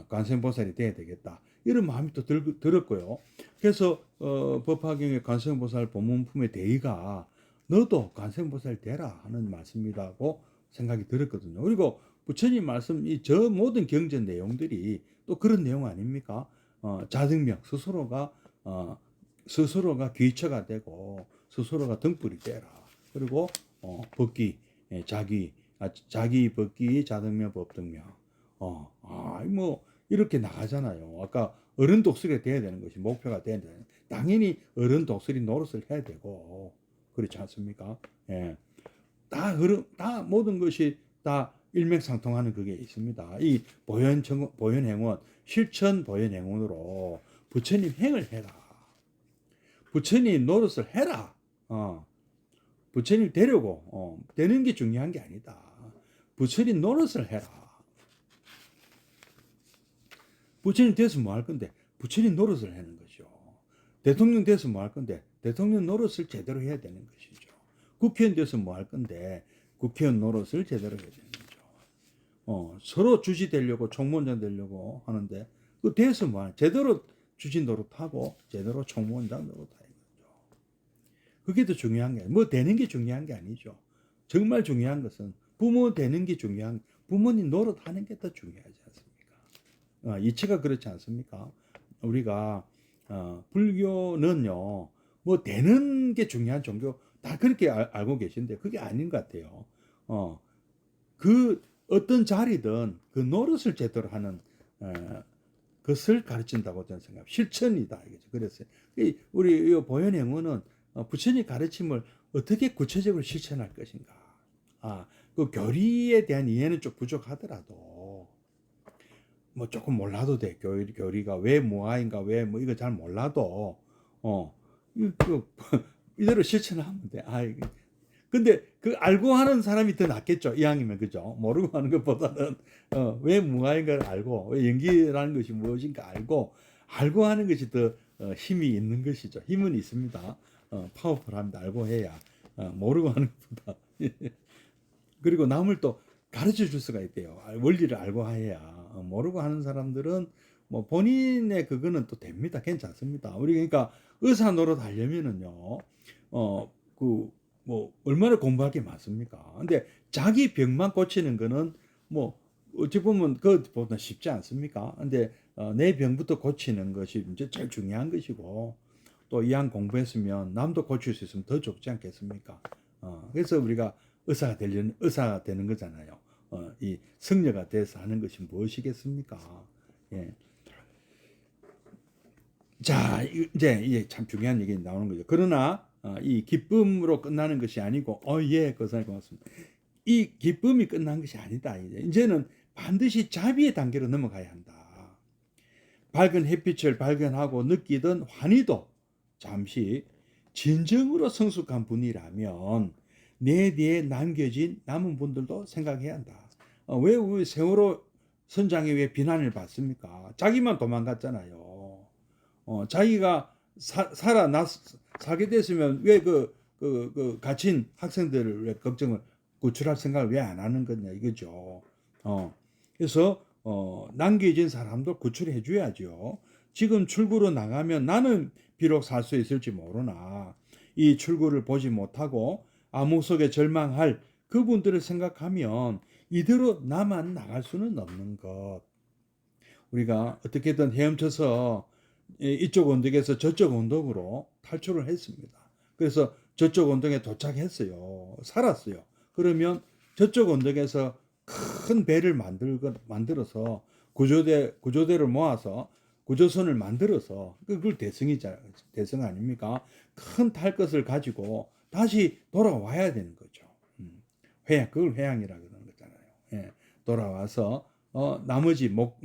관세음보살이 돼야 되겠다. 이런 마음이 또 들었고요. 그래서 법화경의 관세음보살 법문품의 대의가 너도 관세음보살 되라 하는 말씀이라고 생각이 들었거든요. 그리고 부처님 말씀 저 모든 경전 내용들이 또 그런 내용 아닙니까? 자등명 스스로가 귀처가 되고 스스로가 등불이 되라. 그리고 법기 자기 법기 자등명 법등명 뭐 이렇게 나가잖아요. 아까 어른 독설이 돼야 되는 것이 목표가 돼야 되는. 당연히 어른 독설이 노릇을 해야 되고 그렇지 않습니까? 예. 다 모든 것이 다 일맥상통하는 그게 있습니다. 이 보현행원 실천 보현행원으로 부처님 행을 해라. 부처님 노릇을 해라. 부처님 되려고 되는 게 중요한 게 아니다. 부처님 노릇을 해라. 부처님 돼서 뭐 할 건데 부처님 노릇을 하는 거죠. 대통령 돼서 뭐 할 건데 대통령 노릇을 제대로 해야 되는 것이죠. 국회의원 돼서 뭐 할 건데 국회의원 노릇을 제대로 해야 되는 거죠. 서로 주지 되려고 총무원장 되려고 하는데 그 돼서 뭐 제대로 주지 노릇하고 제대로 총무원장 노릇하는 거죠. 그게 더 중요한 게 뭐 되는 게 중요한 게 아니죠. 정말 중요한 것은 부모 되는 게 중요한 부모님 노릇하는 게 더 중요하지 않습니까? 이치가 그렇지 않습니까? 우리가 불교는요 뭐 되는 게 중요한 종교 다 그렇게 알고 계신데 그게 아닌 것 같아요. 그 어떤 자리든 그 노릇을 제대로 하는 것을 가르친다고 저는 생각합니다. 실천이다 이거죠. 그래서 우리 이 보현행원은 부처님 가르침을 어떻게 구체적으로 실천할 것인가. 그 교리에 대한 이해는 좀 부족하더라도 뭐 조금 몰라도 돼. 교리가 왜 무아인가 왜 뭐 이거 잘 몰라도 이대로 실천하면 돼. 근데 그 알고 하는 사람이 더 낫겠죠. 이왕이면 그죠. 모르고 하는 것보다는 왜 무아인가를 알고 왜 연기라는 것이 무엇인가 알고 하는 것이 더 힘이 있는 것이죠. 힘은 있습니다. 파워풀합니다. 알고 해야 모르고 하는 것보다. 그리고 남을 또 가르쳐 줄 수가 있대요. 원리를 알고 해야. 모르고 하는 사람들은 뭐 본인의 그거는 또 됩니다. 괜찮습니다. 우리 그러니까 의사 노릇 하려면은요. 뭐 얼마나 공부할 게 많습니까? 근데 자기 병만 고치는 거는 뭐 어찌 보면 그것보다 쉽지 않습니까? 근데 내 병부터 고치는 것이 이제 제일 중요한 것이고 또 이왕 공부했으면 남도 고칠 수 있으면 더 좋지 않겠습니까? 그래서 우리가 의사가 되는 거잖아요. 이 승려가 돼서 하는 것이 무엇이겠습니까? 예. 자, 이제 참 중요한 얘기 나오는 거죠. 그러나 이 기쁨으로 끝나는 것이 아니고, 예, 그사님 고맙습니다. 이 기쁨이 끝난 것이 아니다. 이제는 반드시 자비의 단계로 넘어가야 한다. 밝은 햇빛을 발견하고 느끼던 환희도 잠시 진정으로 성숙한 분이라면 내 뒤에 남겨진 남은 분들도 생각해야 한다. 왜 우리 세월호 선장이 왜 비난을 받습니까? 자기만 도망갔잖아요. 자기가 살게 됐으면 왜 갇힌 학생들을 왜 걱정을 구출할 생각을 왜 안 하는 거냐 이거죠. 그래서 남겨진 사람도 구출해 줘야죠. 지금 출구로 나가면 나는 비록 살 수 있을지 모르나 이 출구를 보지 못하고 암흑 속에 절망할 그분들을 생각하면 이대로 나만 나갈 수는 없는 것. 우리가 어떻게든 헤엄쳐서 이쪽 언덕에서 저쪽 언덕으로 탈출을 했습니다. 그래서 저쪽 언덕에 도착했어요. 살았어요. 그러면 저쪽 언덕에서 큰 배를 만들어서 구조대를 모아서 구조선을 만들어서 그걸 대성 아닙니까? 큰 탈 것을 가지고 다시 돌아와야 되는 거죠. 그걸 회항이라고 하는 거잖아요. 예, 돌아와서 나머지 못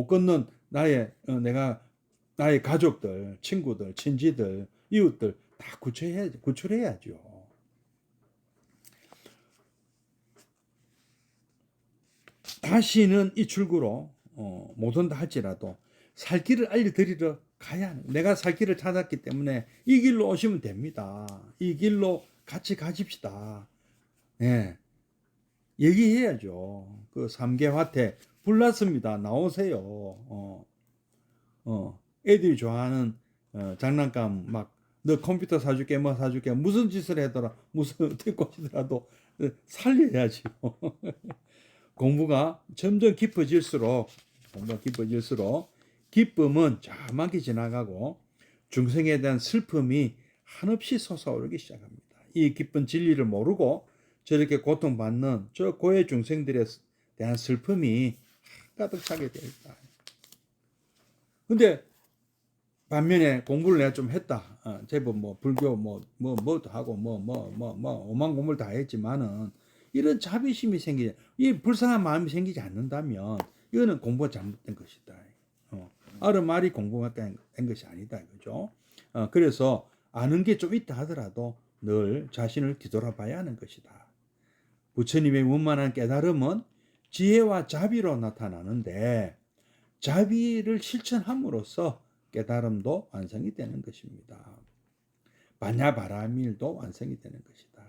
건넌 나의 가족들, 친구들, 친지들, 이웃들 다 구출해야죠. 다시는 이 출구로 못 온다 할지라도 살 길을 알려드리러 가야 하는, 내가 살 길을 찾았기 때문에 이 길로 오시면 됩니다. 이 길로 같이 가십시다. 네. 얘기해야죠. 그 3개 화태 불났습니다. 나오세요. 애들이 좋아하는 장난감 막 너 컴퓨터 사줄게 뭐 사줄게 무슨 짓을 하더라 무슨 어떻게 꼬시더라도 살려야지요. 공부가 점점 깊어질수록 기쁨은 자만히 지나가고 중생에 대한 슬픔이 한없이 솟아오르기 시작합니다. 이 깊은 진리를 모르고 저렇게 고통받는 저 고해 중생들에 대한 슬픔이 가득 차게 되어 있다. 근데 반면에 공부를 내가 좀 했다. 제법 불교 뭐도 하고 오만 공부를 다 했지만은 이런 자비심이 생기지, 이 불쌍한 마음이 생기지 않는다면 이거는 공부가 잘못된 것이다. 아르말이 공부가 된 것이 아니다. 그죠? 그래서 아는 게 좀 있다 하더라도 늘 자신을 뒤돌아봐야 하는 것이다. 부처님의 원만한 깨달음은 지혜와 자비로 나타나는데 자비를 실천함으로써 깨달음도 완성이 되는 것입니다. 반야바라밀도 완성이 되는 것이다.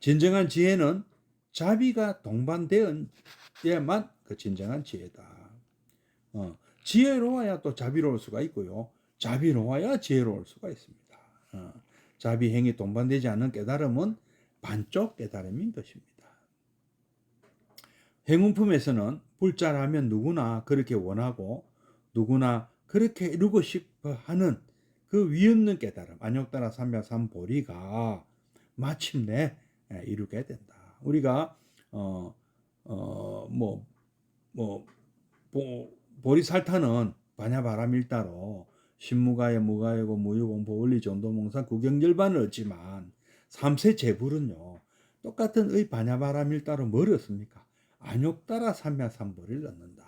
진정한 지혜는 자비가 동반되어야만 그 진정한 지혜다. 지혜로워야 또 자비로울 수가 있고요. 자비로워야 지혜로울 수가 있습니다. 자비 행위 동반되지 않는 깨달음은 반쪽 깨달음인 것입니다. 행운품에서는 불자라면 누구나 그렇게 원하고 누구나 그렇게 이루고 싶어 하는 그 위없는 깨달음, 안욕따라 삼야삼보리가 마침내 이루게 된다. 우리가 보리살타는 반야바라밀다로 신무가에 무가에고 무유공포 원리정도몽산 구경열반을 얻지만 3세 제불은요 똑같은 의 반야바라밀다로 뭘 얻습니까? 안욕따라 삼야삼보리를 얻는다.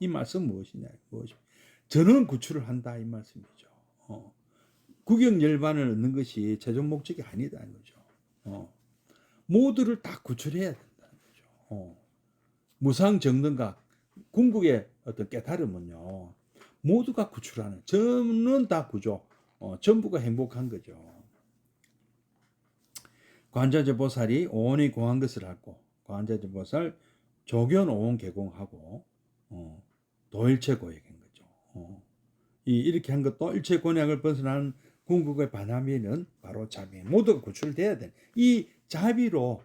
이 말씀 무엇이냐? 저는 구출을 한다 이 말씀이죠. 구경열반을 얻는 것이 최종 목적이 아니다는 거죠. 모두를 다 구출해야 된다는 거죠. 무상정등각 궁극의 어떤 깨달음은요 모두가 구출하는, 저는 다 구조, 전부가 행복한 거죠. 관자재 보살이 오온이 공한 것을 알고 관자재 보살 조견 오온 개공하고 도일체 고액인 거죠. 이렇게 한 것도 일체 곤약을 벗어나는 궁극의 반함에는 바로 자비, 모두가 구출돼야 되는 이 자비로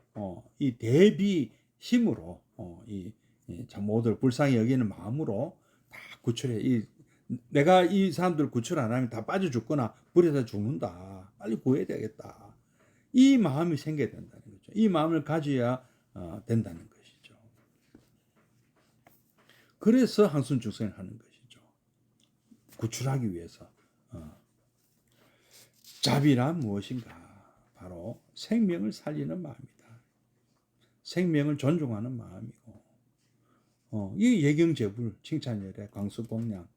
이 대비 힘으로 모두를 불쌍히 여기는 마음으로 다 구출해. 내가 이 사람들 구출 안 하면 다 빠져 죽거나 불에서 죽는다. 빨리 구해야 되겠다. 이 마음이 생겨야 된다는 거죠. 이 마음을 가져야 된다는 것이죠. 그래서 항순중생을 하는 것이죠. 구출하기 위해서. 자비란 무엇인가? 바로 생명을 살리는 마음이다. 생명을 존중하는 마음이고, 이 예경제불, 칭찬열애, 광수공양,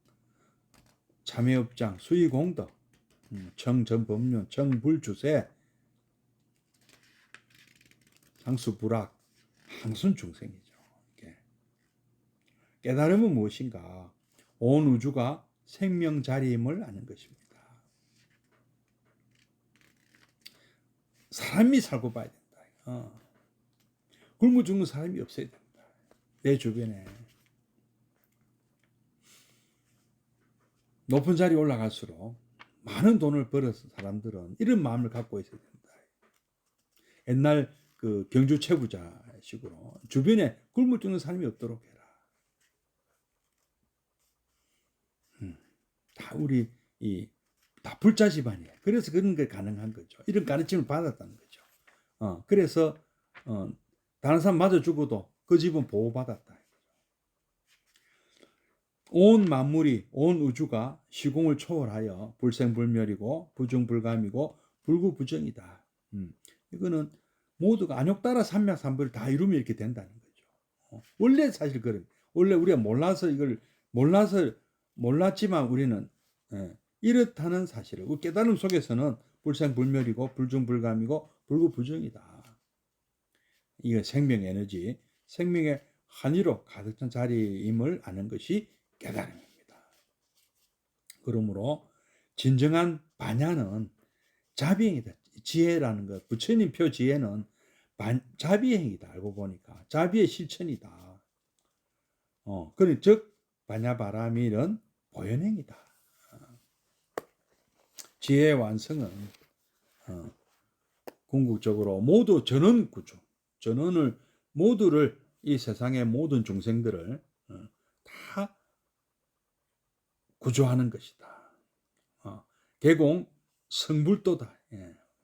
참회업장, 수의공덕, 청전법륜, 정불주세, 상수불악, 항순중생이죠. 깨달음은 무엇인가? 온 우주가 생명자리임을 아는 것입니다. 사람이 살고 봐야 된다. 굶어 죽는 사람이 없어야 된다. 내 주변에. 높은 자리에 올라갈수록 많은 돈을 벌어서 사람들은 이런 마음을 갖고 있어야 된다. 옛날 그 경주 최부자식으로 주변에 굶어 죽는 사람이 없도록 해라. 다 우리 다 불자 집안이에요. 그래서 그런 게 가능한 거죠. 이런 가르침을 받았다는 거죠. 그래서 다른 사람 맞아 죽어도 그 집은 보호받았다. 온 만물이, 온 우주가 시공을 초월하여 불생불멸이고 부중불감이고 불구부정이다. 이거는 모두가 안욕따라 삼맥삼불을 다 이루면 이렇게 된다는 거죠. 원래 사실 그런, 원래 우리가 몰랐지만 우리는 이렇다는 사실을, 깨달음 속에서는 불생불멸이고 불중불감이고 불구부정이다. 이게 생명 에너지, 생명의 한위로 가득 찬 자리임을 아는 것이 깨달음입니다. 그러므로 진정한 반야는 자비행이다. 지혜라는 것, 부처님 표 지혜는 자비행이다. 알고 보니까 자비의 실천이다. 즉 반야바라밀은 보현행이다. 지혜의 완성은 궁극적으로 모두 전원 구조, 모두를, 이 세상의 모든 중생들을 다 구조하는 것이다. 개공 성불도다.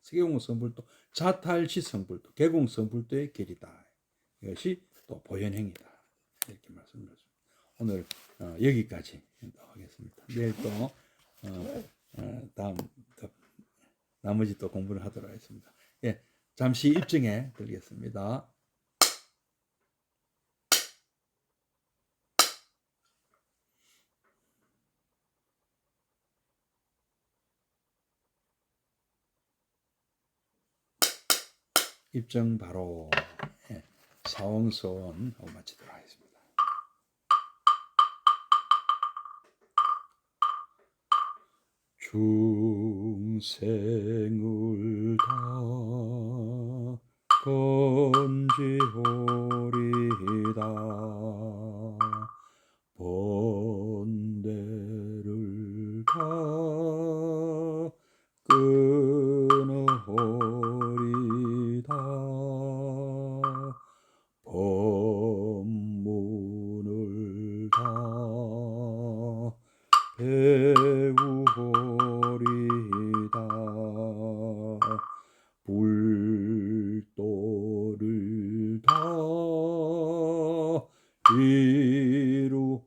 개공 성불도, 자탈시 성불도, 개공 성불도의 길이다. 이것이 또 보현행이다. 이렇게 말씀드렸습니다. 오늘 여기까지 하겠습니다. 내일 또 다음 나머지 또 공부를 하도록 하겠습니다. 잠시 입증해 드리겠습니다. 입증 바로. 사원소원하고 마치도록 하겠습니다. 중생을 다 건지오리다. 번뇌를 다 끊어오리다. 법문을 다 배우오리다. 불도를 다 이루오리다.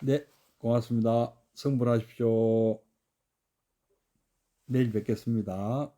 네, 고맙습니다. 성불하십시오. 내일 뵙겠습니다.